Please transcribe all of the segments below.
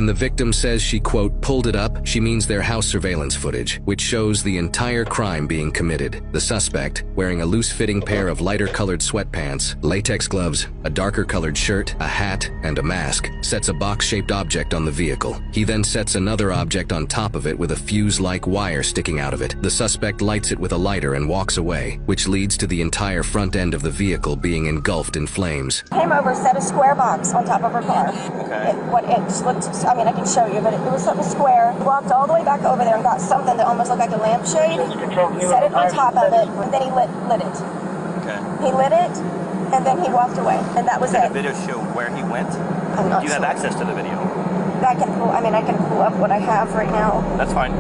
When the victim says she, quote, pulled it up, she means their house surveillance footage, which shows the entire crime being committed. The suspect, wearing a loose-fitting pair of lighter-colored sweatpants, latex gloves, a darker-colored shirt, a hat, and a mask, sets a box-shaped object on the vehicle. He then sets another object on top of it with a fuse-like wire sticking out of it. The suspect lights it with a lighter and walks away, which leads to the entire front end of the vehicle being engulfed in flames. Came over, set a square box on top of her car. Okay. It just looked, I mean, I can show you, but it was something square. Walked all the way back over there and got something that almost looked like a lampshade. Set it on top of it, and then he lit it. Okay. He lit it, and then he walked away, and that was it. Did the video show where he went? I'm not Do you have access to the video? I can pull up what I have right now. That's fine.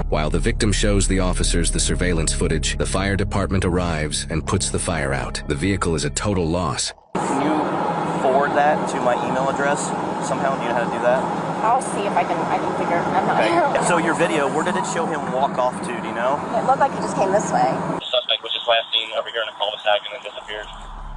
While the victim shows the officers the surveillance footage, the fire department arrives and puts the fire out. The vehicle is a total loss. Can you forward that to my email address somehow? Do you know how to do that? I'll see if I can figure. I'm not. Okay. So your video, where did it show him walk off to? Do you know? It looked like he just came this way. The suspect was just last seen over here in a cul-de-sac and then disappeared.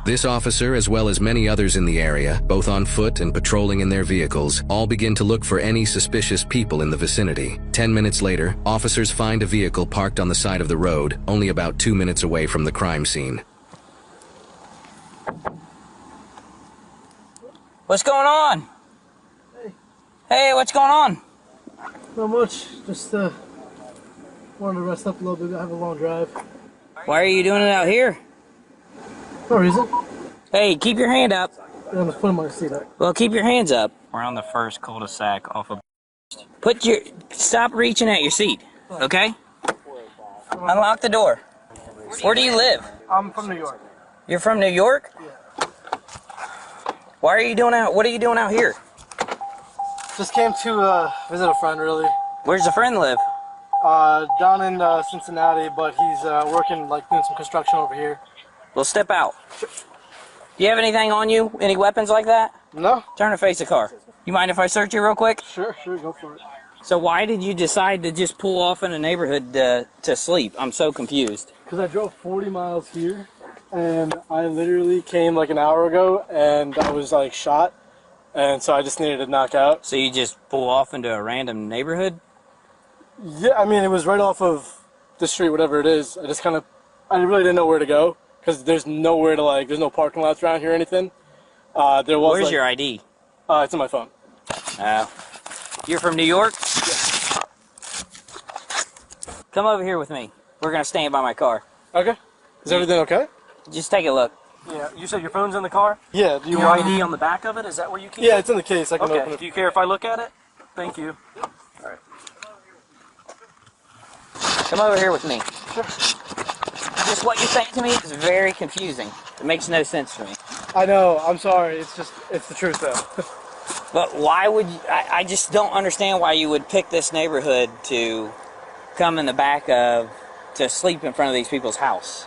This officer, as well as many others in the area, both on foot and patrolling in their vehicles, all begin to look for any suspicious people in the vicinity. 10 minutes later, officers find a vehicle parked on the side of the road, only about 2 minutes away from the crime scene. What's going on? Hey. Hey, what's going on? Not much. Just wanted to rest up a little bit. I have a long drive. Why are you doing it out here? No reason. Hey, keep your hand up. Yeah, I'm just putting my seat up. Well, keep your hands up. We're on the first cul-de-sac off of... Stop reaching at your seat, okay? Unlock the door. Where do you live? I'm from New York. You're from New York? Yeah. Why are you doing out? What are you doing out here? Just came to visit a friend, really. Where's the friend live? Down in Cincinnati, but he's working, like, doing some construction over here. Well, step out. Do you have anything on you? Any weapons like that? No. Turn and face the car. You mind if I search you real quick? Sure, go for it. So why did you decide to just pull off in a neighborhood to sleep? I'm so confused. Because I drove 40 miles here, and I literally came like an hour ago, and I was like shot, and so I just needed to knock out. So you just pull off into a random neighborhood? Yeah, I mean, it was right off of the street, whatever it is. I really didn't know where to go, because there's nowhere to, like, there's no parking lots around here or anything. Where's your ID? It's in my phone. You're from New York? Yeah. Come over here with me. We're going to stand by my car. Okay. Is everything okay? Just take a look. Yeah, you said your phone's in the car? Yeah. Do you Your want ID on the back of it? Is that where you keep it? Yeah, it's in the case. I can open Okay, it. do you care if I look at it? Thank you. Alright. Come over here with me. Sure. Just what you're saying to me is very confusing. It makes no sense to me. I know. I'm sorry. It's the truth, though. But why would you... I just don't understand why you would pick this neighborhood to come in the back of... to sleep in front of these people's house.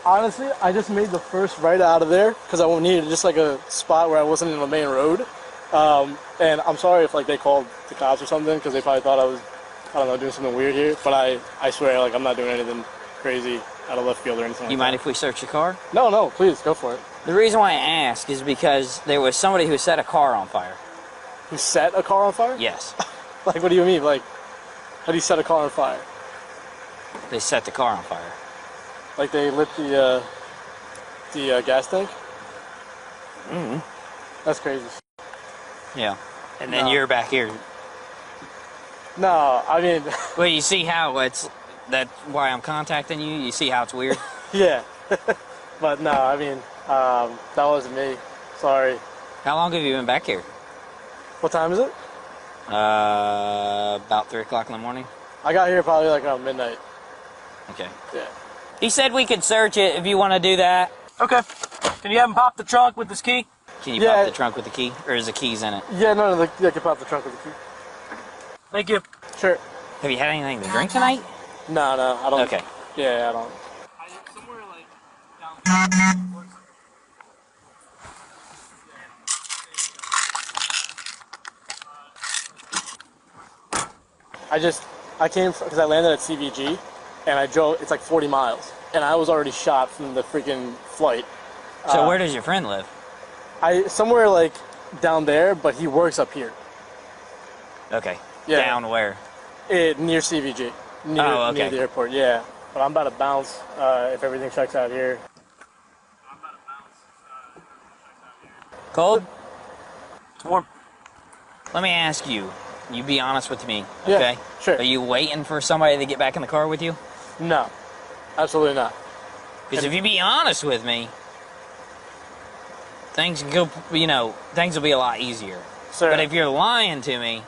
Honestly, I just made the first right out of there because I needed just like a spot where I wasn't in the main road. And I'm sorry if like they called the cops or something because they probably thought I was, I don't know, doing something weird here. But I swear, like, I'm not doing anything crazy out of left field or anything like that. You mind if we search your car? No, please, go for it. The reason why I ask is because there was somebody who set a car on fire. Who set a car on fire? Yes. Like, what do you mean? Like, how do you set a car on fire? They set the car on fire. Like they lit the gas tank? Mm-hmm. That's crazy. Yeah. And then No. you're back here. No, I mean... Well, you see how that's why I'm contacting you? You see how it's weird? Yeah. But no, I mean, that wasn't me. Sorry. How long have you been back here? What time is it? About 3 o'clock in the morning. I got here probably like around midnight. Okay. Yeah. He said we could search it if you want to do that. Okay. Can you have him pop the trunk with this key? Can you pop the trunk with the key? Or is the keys in it? Yeah, no, I can pop the trunk with the key. Thank you. Sure. Have you had anything to drink tonight? No, I don't. Okay. Yeah, I don't. Somewhere like down. I came because I landed at CVG, and I drove. It's like 40 miles, and I was already shot from the freaking flight. So where does your friend live? Somewhere like down there, but he works up here. Okay. Yeah. Down where? Near CVG. Oh, okay. Near the airport, yeah. But I'm about to bounce if everything checks out here. Cold? It's warm. Let me ask you. You be honest with me, Yeah, okay? sure. Are you waiting for somebody to get back in the car with you? No, absolutely not. Because if you be honest with me, things can go, you know, things will be a lot easier. Sir, But if you're lying to me,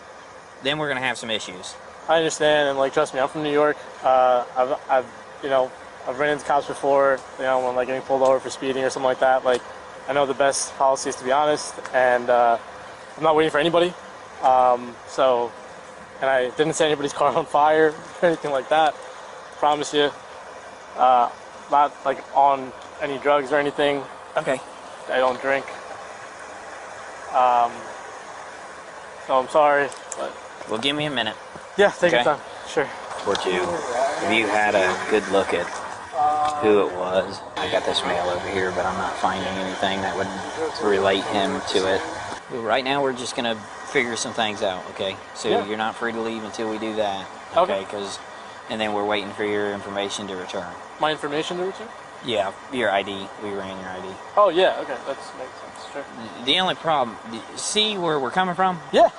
then we're gonna have some issues. I understand, and like, trust me, I'm from New York. I've ran into cops before. You know, when like getting pulled over for speeding or something like that. Like, I know the best policy is to be honest, and I'm not waiting for anybody. And I didn't set anybody's car on fire or anything like that. Promise you. Not like on any drugs or anything. Okay. I don't drink. So I'm sorry, but Well, give me a minute yeah, take your Okay. time. Sure. or two. If you had a good look at who it was. I got this mail over here, but I'm not finding anything that would relate him to it. Right now, we're just gonna figure some things out, okay? So Yeah. you're not free to leave until we do that, Okay. and then we're waiting for your information to return. My information to return? Yeah, your ID. We ran your ID. Oh yeah, okay, that makes sense. Sure. The only problem, see where we're coming from? Yeah.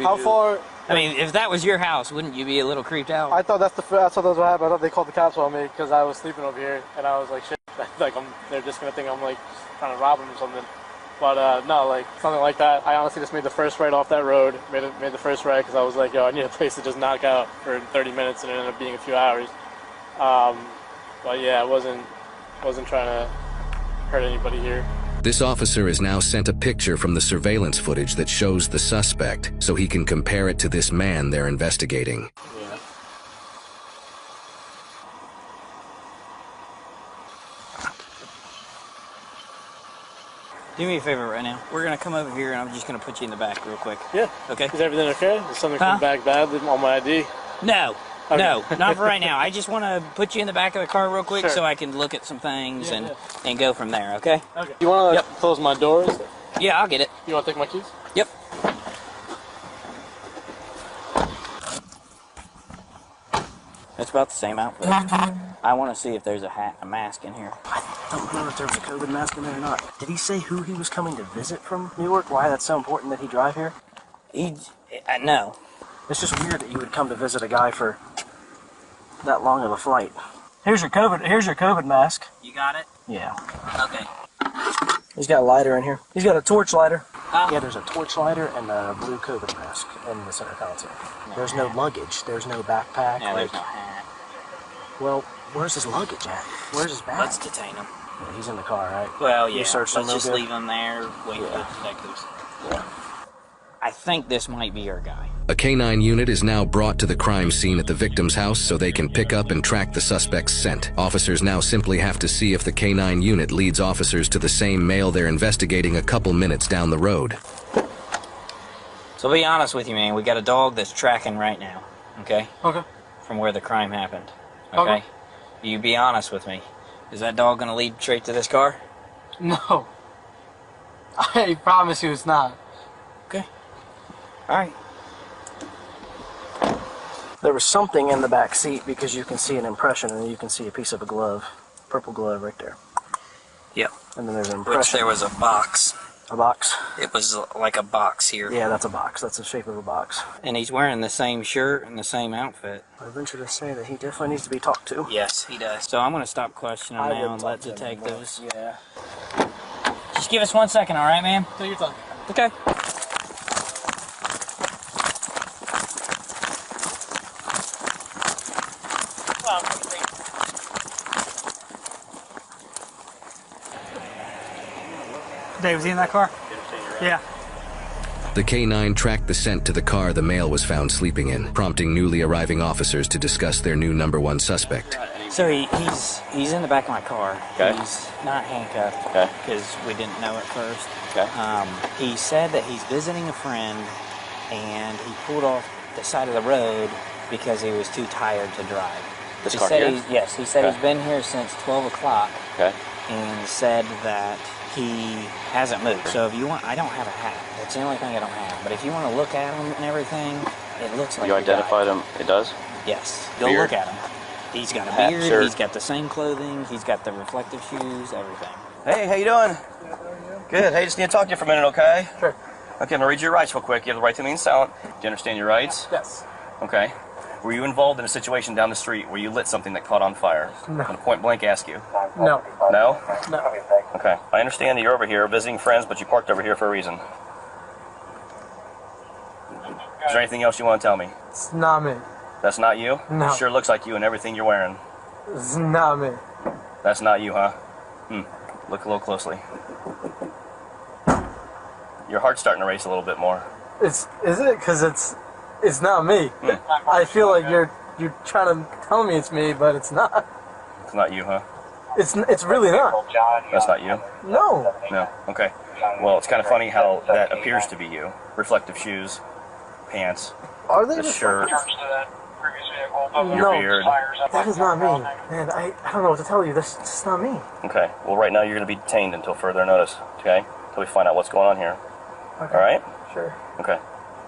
How far? I mean, if that was your house, wouldn't you be a little creeped out? I thought that's what happened. I thought they called the cops on me because I was sleeping over here, and I was like, shit, like they're just gonna think I'm like trying to rob them or something. But no, like something like that. I honestly just made the first right off that road. Made the first right because I was like, yo, I need a place to just knock out for 30 minutes, and it ended up being a few hours. But yeah, I wasn't trying to hurt anybody here. This officer has now sent a picture from the surveillance footage that shows the suspect, so he can compare it to this man they're investigating. Yeah. Do me a favor right now. We're gonna come over here, and I'm just gonna put you in the back real quick. Yeah. Okay? Is everything okay? Did something Huh? come back bad on my ID? No. Okay. No, not for right now. I just want to put you in the back of the car real quick Sure. so I can look at some things Yeah, and go from there, okay? Okay. You want to Yep. close my doors? Yeah, I'll get it. You want to take my keys? Yep. That's about the same outfit. I want to see if there's a mask in here. I don't know if there was a COVID mask in there or not. Did he say who he was coming to visit from New York? Why that's so important that he drive here? No. It's just weird that you would come to visit a guy for that long of a flight. Here's your COVID mask. You got it? Yeah. Okay. He's got a lighter in here. He's got a torch lighter. Huh? Yeah, there's a torch lighter and a blue COVID mask in the center console. There's no luggage. There's no backpack. Yeah, there's no hat. Well, where's his luggage at? Where's his bag? Let's detain him. Yeah, he's in the car, right? Well, You yeah. searched him Let's just real good? leave him there, wait for the detectives. Yeah. I think this might be our guy. A K-9 unit is now brought to the crime scene at the victim's house so they can pick up and track the suspect's scent. Officers now simply have to see if the K-9 unit leads officers to the same male they're investigating a couple minutes down the road. So be honest with you, man. We got a dog that's tracking right now, okay? Okay. From where the crime happened, okay? You be honest with me. Is that dog gonna lead straight to this car? No. I promise you it's not. Okay. All right. There was something in the back seat because you can see an impression and you can see a piece of a glove, purple glove right there. Yep. And then there's an Which impression. there was a box. A box? It was like a box here. Yeah, that's a box. That's the shape of a box. And he's wearing the same shirt and the same outfit. I venture to say that he definitely needs to be talked to. Yes, he does. So I'm gonna stop questioning I now wouldn't and talk let to him detectives. Yeah. Just give us 1 second, all right, ma'am? Take your time. Okay. Dave, was he in that car? Yeah. The K-9 tracked the scent to the car the male was found sleeping in, prompting newly arriving officers to discuss their new #1 suspect. So he's in the back of my car. Okay. He's not handcuffed. Okay. Because we didn't know at first. Okay. He said that he's visiting a friend, and he pulled off the side of the road because he was too tired to drive. This He car said here? Yes, he said Okay. he's been here since 12 o'clock. Okay. and said that he hasn't moved. So if you want, I don't have a hat. That's the only thing I don't have. But if you want to look at him and everything, it looks like You identified him? It does? Yes. Go Beard? look at him. He's got a Hat, beard. shirt. He's got the same clothing. He's got the reflective shoes. Everything. Hey, how you doing? Good. Hey, just need to talk to you for a minute, okay? Sure. Okay, I'm gonna read you your rights real quick. You have the right to remain silent. Do you understand your rights? Yes. Okay. Were you involved in a situation down the street where you lit something that caught on fire? No. I'm gonna point blank ask you. No. No? No. Okay. I understand that you're over here visiting friends, but you parked over here for a reason. Is there anything else you want to tell me? It's not me. That's not you? No. Sure looks like you and everything you're wearing. It's not me. That's not you, huh? Look a little closely. Your heart's starting to race a little bit more. Is it? Because it's not me. I feel like you're trying to tell me it's me, but it's not. It's not you, huh? It's really not. That's not you? No. No. Okay. Well, it's kind of funny how that appears to be you. Reflective shoes, pants, Are they the shirt, your No. beard. That is not me. Man, I don't know what to tell you. That's just not me. Okay. Well, right now you're going to be detained until further notice, okay? Until we find out what's going on here. Okay. All right? Sure. Okay.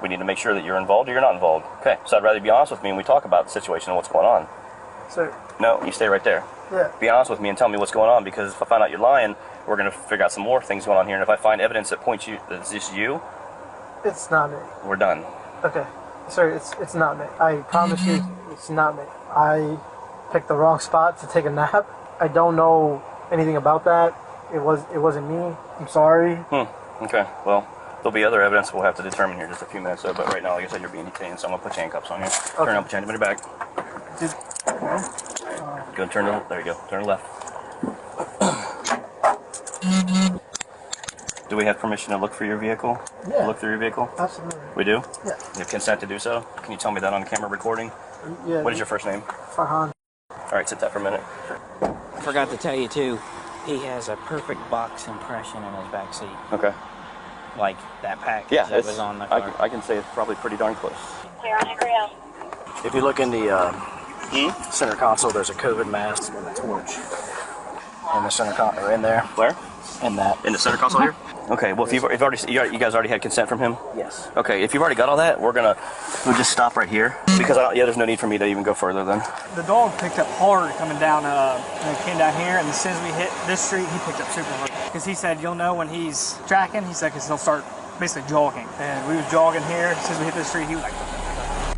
We need to make sure that you're involved or you're not involved. Okay. So I'd rather you be honest with me and we talk about the situation and what's going on. So, No, you stay right there. yeah. Be honest with me and tell me what's going on, because if I find out you're lying, we're going to figure out some more things going on here. And if I find evidence that points you, that it's just you, It's not me. we're done. Okay. Sir, it's not me. I promise you, it's not me. I picked the wrong spot to take a nap. I don't know anything about that. It wasn't me. I'm sorry. Okay. Well, there'll be other evidence we'll have to determine here in just a few minutes. So, but right now, like I said, you're being detained, so I'm going to put handcuffs on you. Turn up, put your hand in your back. Go and turn to, there you go. Turn left. Do we have permission to look for your vehicle? Yeah. Look through your vehicle? Absolutely. We do? Yeah. You have consent to do so? Can you tell me that on camera recording? Yeah. What is your first name? Farhan? All right, sit that for a minute. I forgot to tell you too. He has a perfect box impression in his back seat, Okay. like that package Yeah, that was on the car. I can say it's probably pretty darn close. Clear on Hickory Ave. If you look in the center console, there's a COVID mask and a torch in the center console, in there. Where? In that. In the center console here? Okay, well, if you've already, you guys already had consent from him? Yes. Okay, if you've already got all that, we'll just stop right here, because there's no need for me to even go further then. The dog picked up hard coming down, and it came down here, and as soon as we hit this street, he picked up super hard. Because he said, you'll know when he's tracking, he said, because he'll start basically jogging. And we was jogging here, as soon as we hit this street, he was like...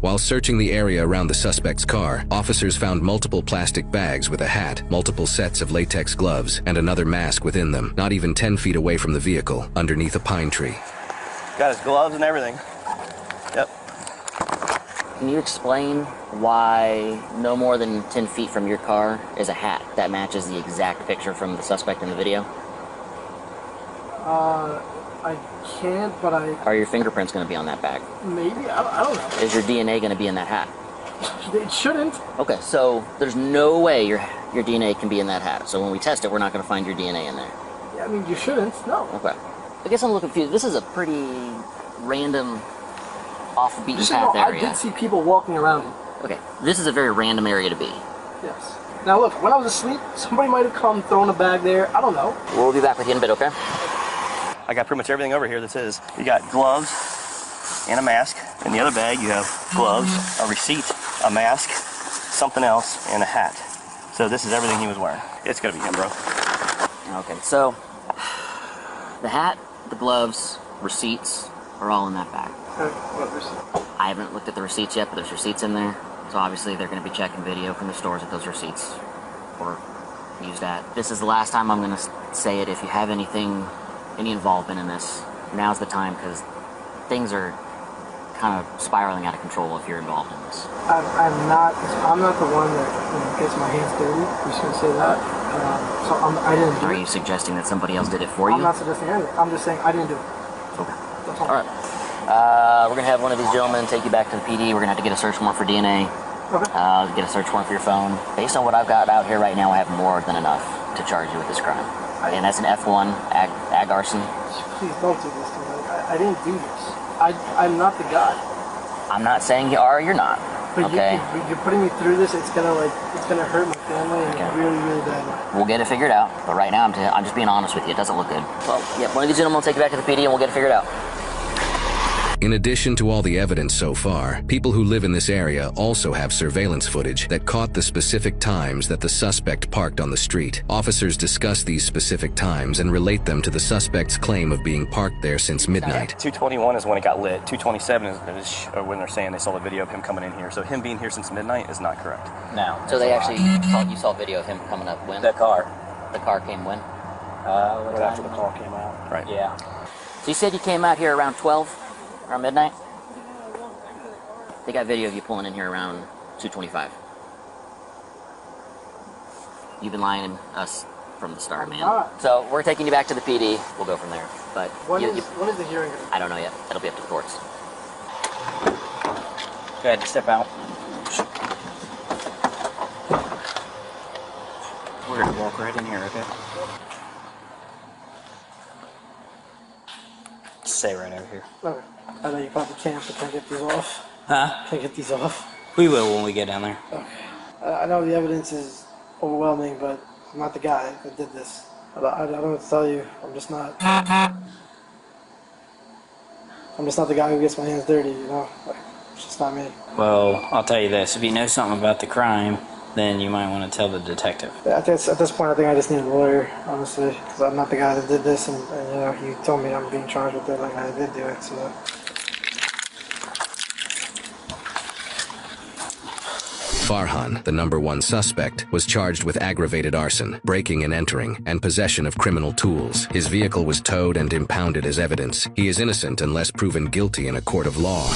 While searching the area around the suspect's car, officers found multiple plastic bags with a hat, multiple sets of latex gloves, and another mask within them, not even 10 feet away from the vehicle, underneath a pine tree. Got his gloves and everything. Yep. Can you explain why no more than 10 feet from your car is a hat that matches the exact picture from the suspect in the video? I can't, but Are your fingerprints going to be on that bag? maybe, I don't know. Is your DNA going to be in that hat? It shouldn't. Okay, so there's no way your DNA can be in that hat. So when we test it, we're not going to find your DNA in there. I mean, you shouldn't, no. Okay. I guess I'm a little confused. This is a pretty random, off the beaten Just so you know, path I area. did see people walking around it. Okay, this is a very random area to be. Yes. Now look, when I was asleep, somebody might have come, thrown a bag there. I don't know. We'll be back with you in a bit, okay? I got pretty much everything over here that says you got gloves and a mask. In the other bag, you have gloves, a receipt, a mask, something else, and a hat. So this is everything he was wearing. It's gonna be him, bro. Okay, so the hat, the gloves, receipts are all in that bag. What receipt? I haven't looked at the receipts yet, but there's receipts in there. So obviously they're going to be checking video from the stores that those receipts were used at. This is the last time I'm going to say it. If you have any involvement in this, now's the time, because things are kind of spiraling out of control if you're involved in this. I'm not the one that gets my hands dirty. I'm just going to say that. So I didn't do Are it. you suggesting that somebody else did it for you? I'm not suggesting anything. I'm just saying I didn't do it. Okay. That's all. All right. We're going to have one of these gentlemen take you back to the PD. We're going to have to get a search warrant for DNA. Okay. Get a search warrant for your phone. Based on what I've got out here right now, I have more than enough to charge you with this crime. And that's an F1 ag arson. Please don't do this to me. I didn't do this. I'm not the guy. I'm not saying you are or you're not. But okay? you're putting me through this. It's gonna hurt my family really, really bad. We'll get it figured out. But right now, I'm just being honest with you. It doesn't look good. Well, yeah, one of these gentlemen will take you back to the PD and we'll get it figured out. In addition to all the evidence so far, people who live in this area also have surveillance footage that caught the specific times that the suspect parked on the street. Officers discuss these specific times and relate them to the suspect's claim of being parked there since midnight. 2:21 is when it got lit. 2:27 is when they're saying they saw the video of him coming in here. So him being here since midnight is not correct. No. So they actually you saw video of him coming up when? The car. The car came when? Right after the call came out. Right. Yeah. So you said you came out here around 12? Around midnight? They got video of you pulling in here around 2:25. You've been lying to us from the start, man. So we're taking you back to the PD. We'll go from there. But When is the hearing? I don't know yet. That'll be up to the courts. Go ahead, step out. We're gonna walk right in here, okay? Stay right over here. Okay. I know you probably can't, but can I get these off? Huh? Can I get these off? We will when we get down there. Okay. I know the evidence is overwhelming, but I'm not the guy that did this. I don't know what to tell you. I'm just not the guy who gets my hands dirty, you know? Like, it's just not me. Well, I'll tell you this. If you know something about the crime, then you might want to tell the detective. At this point, I think I just need a lawyer, honestly, because I'm not the guy that did this, and you know, you told me I'm being charged with it, like I did do it, so... Farhan, the #1 suspect, was charged with aggravated arson, breaking and entering, and possession of criminal tools. His vehicle was towed and impounded as evidence. He is innocent unless proven guilty in a court of law.